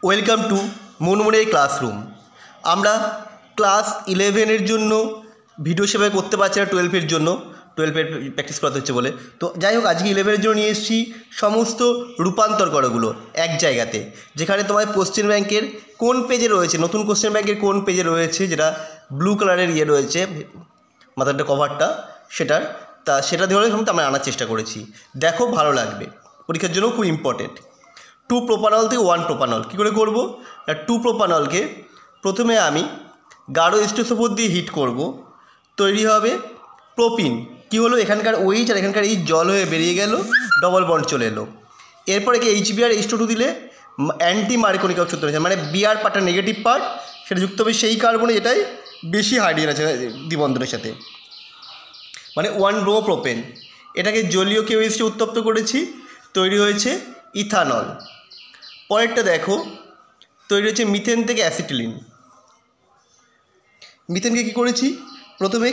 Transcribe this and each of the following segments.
Welcome to মুনমুনের classroom. আমরা class 11-এর জন্য ভিডিও সেভাবে করতে পারছি না, 12-এর জন্য 12-এর প্র্যাকটিস করাতে হচ্ছে বলে। তো যাই হোক, আজকে 11-এর জন্য নিয়ে এসেছি সমস্ত রূপান্তর করোগুলো এক জায়গাতে, যেখানে তোমার কোশ্চেন ব্যাংকের কোন পেজে রয়েছে, নতুন কোশ্চেন ব্যাংকের কোন পেজে রয়েছে, যেটা ব্লু কালারের রয়েছে মাথাটা কভারটা, সেটা ধরে আমরা আনার চেষ্টা করেছি। দেখো, ভালো লাগবে, পরীক্ষার জন্য খুব ইম্পর্টেন্ট। 2 প্রোপানল থেকে 1 প্রোপানল কী করে করব? 2 প্রোপানলকে প্রথমে আমি গাঢ় স্টোসোপোর দিয়ে হিট করব, তৈরি হবে প্রোপিন। কি হলো, এখানকার OH আর এখানকার এই জল হয়ে বেরিয়ে গেল, ডবল বন্ড চলে এলো। এরপর একে HBr H2 দিলে অ্যান্টি মার্কনিক সূত্র হয়েছে, মানে বিআর পার্টটা নেগেটিভ পার্ট, সেটা যুক্ত হবে সেই কার্বনে যেটাই বেশি হাইড্রোজেন আছে দ্বিবন্ধনের সাথে, মানে 1 ব্রোমো প্রোপেন। এটাকে জলীয় কেমিস্ট্রি উত্তপ্ত করেছি, তৈরি হয়েছে ইথানল। পরেরটা দেখো, তৈরি হচ্ছে মিথেন থেকে অ্যাসিটিলিন। মিথেনকে কী করেছি, প্রথমে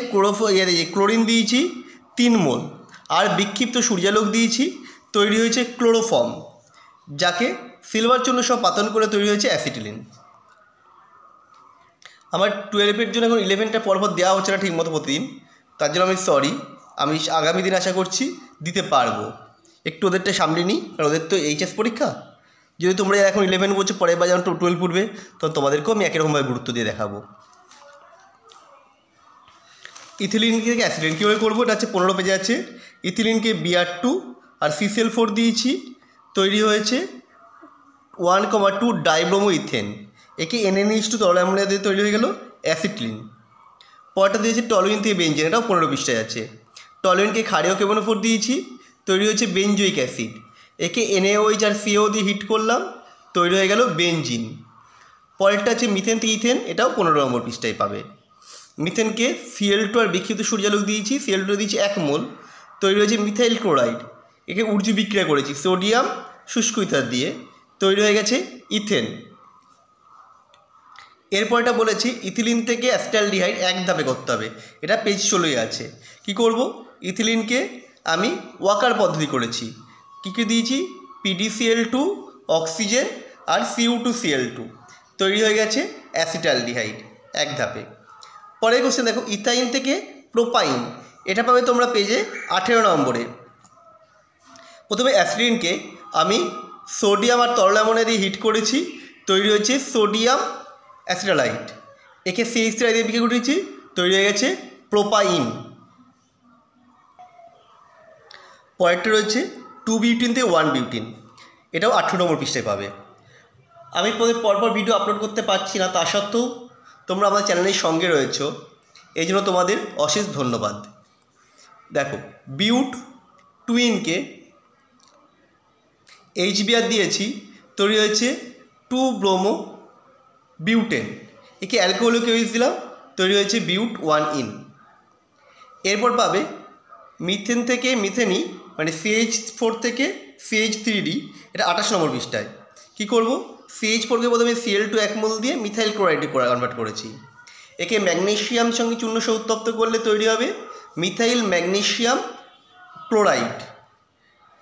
ক্লোরিন দিয়েছি 3 মোল, আর বিক্ষিপ্ত সূর্যালোক দিয়েছি, তৈরি হয়েছে ক্লোরোফর্ম, যাকে সিলভার চূর্ণ সব পাতন করে তৈরি হয়েছে অ্যাসিটিলিন। আমার 12-এর জন্য এখন 11টা পরপর দেওয়া হচ্ছে না ঠিকমতো প্রতিদিন, তার জন্য আমি সরি। আমি আগামী দিন আশা করছি দিতে পারবো। একটু ওদেরটা সামলে নিই, কারণ ওদের তো HS পরীক্ষা। যদি তোমরা এখন 11 বলছো, পরের বার যখন 12 পড়বে, তখন তোমাদেরকেও আমি একই রকমভাবে গুরুত্ব দিয়ে দেখাবো। ইথিলিন থেকে অ্যাসিটিলিন কীভাবে করবো, এটা হচ্ছে 15 পেজে আছে। ইথিলিনকে Br2 আর CCl4 দিয়েছি, তৈরি হয়েছে 1,2 ডাইব্রোমো ইথেন। একে NaNH2 তরল অ্যামোনিয়া দিয়ে তৈরি হয়ে গেল অ্যাসিটিলিন। পরটা দিয়েছি টলুইন থেকে বেঞ্জিন, এটাও 15 পৃষ্ঠায় আছে। টলুইনকে ক্ষারীয় কেমনোফোর দিয়েছি, তৈরি হয়েছে বেঞ্জোইক অ্যাসিড। একে NaOH আর CO দিয়ে হিট করলাম, তৈরি হয়ে গেল বেঞ্জিন। পরেরটা আছে মিথেন থেকে ইথেন, এটাও 15 নম্বর পৃষ্ঠায় পাবে। মিথেনকে Cl2 আর বিক্ষিপ্ত সূর্যালোক দিয়েছি, Cl2 দিয়েছি 1 মোল, তৈরি হয়েছে মিথাইল ক্লোরাইড। একে উর্জু বিক্রিয়া করেছি সোডিয়াম শুষ্ক ইথার দিয়ে, তৈরি হয়ে গেছে ইথেন। এরপরটা বলেছি ইথিলিন থেকে অ্যাসিটালডিহাইড এক ধাপে করতে হবে, এটা পেজ 16-এ আছে। কি করব, ইথিলিনকে আমি ওয়াকার পদ্ধতি করেছি। কী কী দিয়েছি, PdCl2 অক্সিজেন আর Cu2Cl2, তৈরি হয়ে গেছে অ্যাসিটালডিহাইড এক ধাপে। পরের কোশ্চেন দেখো, ইথাইন থেকে প্রোপাইন, এটা পাবে তোমরা পেজে 18 নম্বরে। প্রথমে অ্যাসিটিলিনকে আমি সোডিয়াম আর তরল অ্যামোনিয়া দিয়ে হিট করেছি, তৈরি হয়েছে সোডিয়াম অ্যাসিটালাইট। একে CH3 দিয়ে বিক্রিয়া করেছি, তৈরি হয়ে গেছে প্রোপাইন। পরেরটা রয়েছে 2 বিউটিন থেকে 1 বিউটিন, এটাও 18 নম্বর পৃষ্ঠায় পাবে। আমি পরপর ভিডিও আপলোড করতে পারছি না, তা সত্ত্বেও তোমরা আমার চ্যানেলের সঙ্গে রয়েছো, এই জন্য তোমাদের অশেষ ধন্যবাদ। দেখো, বিউট টুইনকে HBr দিয়েছি, তৈরি হয়েছে 2 ব্রোমো বিউটেন। একে অ্যালকোহলিক OH দিলাম, তৈরি হয়েছে বিউট 1ইন। এরপর পাবে মিথেন থেকে মিথেনি, মানে CH4 থেকে CH3D, এটা 28 নম্বর পৃষ্ঠায়। কী করব, CH4কে প্রথমে Cl2 1 মোল দিয়ে মিথাইল ক্লোরাইডে কনভার্ট করেছি। একে ম্যাগনেশিয়াম সঙ্গে চূর্ণ সহ উত্তপ্ত করলে তৈরি হবে মিথাইল ম্যাগনেশিয়াম ক্লোরাইড,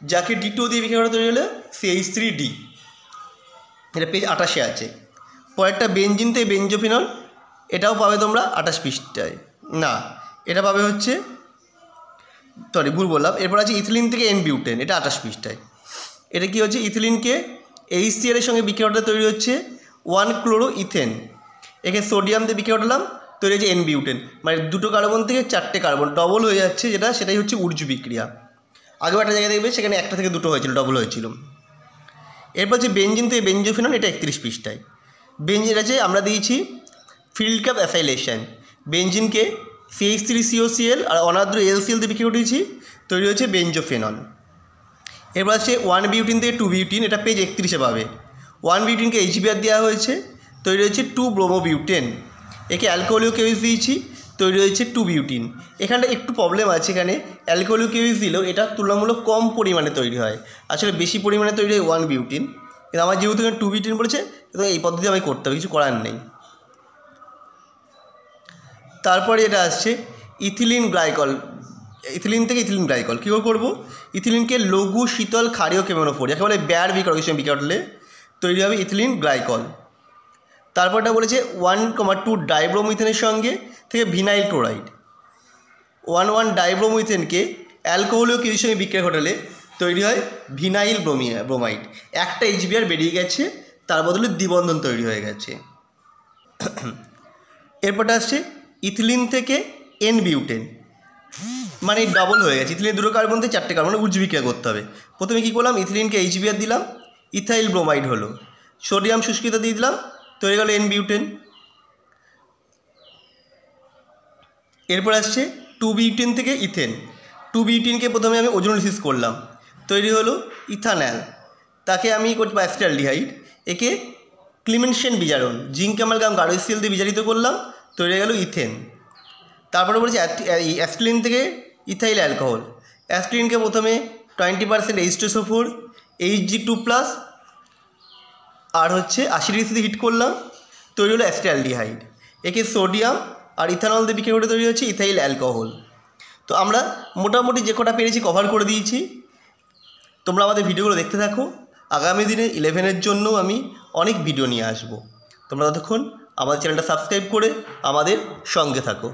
যাকে D2 দিয়ে বিক্রিয়া করে তৈরি হলে CH3D। এটা পেজ 28-এ আছে। পরেরটা বেঞ্জিন থেকে বেঞ্জোফিনল, এটাও পাবে তোমরা 28 পৃষ্ঠায়, না এটা পাবে হচ্ছে, সরি ভুল বললাম। এরপর আছে ইথিলিন থেকে N বিউটেন, এটা 28 পৃষ্ঠায়। এটা কি হচ্ছে, ইথিলিনকে HCl এর সঙ্গে বিক্রিয়াটা তৈরি হচ্ছে 1 ক্লোরো ইথেন। একে সোডিয়াম দিয়ে বিক্রিয়া করলাম, তৈরি হচ্ছে N বিউটেন, মানে 2টো কার্বন থেকে 4টে কার্বন ডবল হয়ে যাচ্ছে, সেটাই হচ্ছে উর্জু বিক্রিয়া। আগেও একটা জায়গায় দেখবে, সেখানে 1টা থেকে 2টো হয়েছিল, ডবল হয়েছিল। এরপর হচ্ছে বেঞ্জিন থেকে বেঞ্জোফিনল, এটা 31 পৃষ্ঠায়। বেঞ্জিন আছে, আমরা দিয়েছি ফিল্ড কাপ অ্যাসাইলেশন। বেঞ্জিনকে CH3COCl আর অনাদ্র LCl দিয়ে বিক্রিয়া করেছি, তৈরি হয়েছে বেঞ্জোফেনল। এরপর আছে 1 বিউটিন থেকে 2 বিউটিন, এটা পেজ 31-এ পাবে। 1 বিউটিনকে HBr দেওয়া হয়েছে, তৈরি হয়েছে 2 ব্রোমো বিউটেন। একে অ্যালকোহলিক OH দিয়েছি, তৈরি হয়েছে 2 বিউটিন। এখানটা একটু প্রবলেম আছে, এখানে অ্যালকোহলিক OH দিলেও এটা তুলনামূলক কম পরিমাণে তৈরি হয়, আসলে বেশি পরিমাণে তৈরি হয় 1 বিউটিন। কিন্তু আমার যেহেতু এখানে 2 বিউটিন বলেছে, তো এই পদ্ধতি আমি করতে হবে, কিছু করার নেই। তারপরে এটা আসছে ইথিলিন গ্লাইকল, ইথিলিন থেকে ইথিলিন গ্লাইকল। কী করবো, ইথিলিনকে লঘু শীতল ক্ষারীয় কেমনোফোর, যাকে বলে ব্যার বিক্রিয়া বিক্রিয়া করলে তৈরি হবে ইথিলিন গ্লাইকল। তারপরটা বলেছে 1,2 ডাইব্রোমিথেনের সঙ্গে থেকে ভিনাইল ক্লোরাইড। 1,1 ডাইব্রোমিথেনকে অ্যালকোহলীয় কিউর সঙ্গে বিক্রিয়া ঘটালে তৈরি হয় ভিনাইল ব্রোমাইড। একটা HBr বেরিয়ে গেছে, তার বদলে দ্বিবন্ধন তৈরি হয়ে গেছে। এরপরটা আসছে ইথিলিন থেকে এন বিউটেন, মানে ডাবল হয়ে গেছে। ইথিলিন 2 কার্বন থেকে 4টে কার্বন উজ্জীবিক্রিয়া করতে হবে। প্রথমে কী করলাম, ইথিলিনকে HBr দিলাম, ইথাইল ব্রোমাইড হলো, সোডিয়াম শুষ্কিত দিয়ে দিলাম, তৈরি গেল এন বিউটেন। এরপর আসছে 2 বিউটেন থেকে ইথেন। 2 বিউটেনকে প্রথমে আমি ওজোনোলিসিস করলাম, তৈরি হলো ইথানল। তাকে আমি করছি অ্যাসিটালডিহাইড, একে ক্লিমেনশেন বিজারণ জিঙ্ক অ্যামালগাম গার্ডোসিল দিয়ে বিজারিত করলাম, তৈরি হয়ে গেল ইথেন। তারপরে বলেছি অ্যাসিটিলিন থেকে ইথাইল অ্যালকোহল। অ্যাসিটিলিনকে প্রথমে 20% H2SO4 Hg2+ আর 80 ডিগ্রিতে হিট করলাম, তৈরি হলো অ্যাসিটালডিহাইড। একে সোডিয়াম আর ইথানল দিয়ে বিক্রিয়া করে তৈরি হচ্ছে ইথাইল অ্যালকোহল। তো আমরা মোটামুটি যে কটা পেরেছি কভার করে দিয়েছি। তোমরা আমাদের ভিডিওগুলো দেখতে থাকো। আগামী দিনে 11-এর জন্য আমি অনেক ভিডিও নিয়ে আসব। তোমরা ততক্ষণ আমাদের চ্যানেলটা সাবস্ক্রাইব করে আমাদের সঙ্গে থাকো।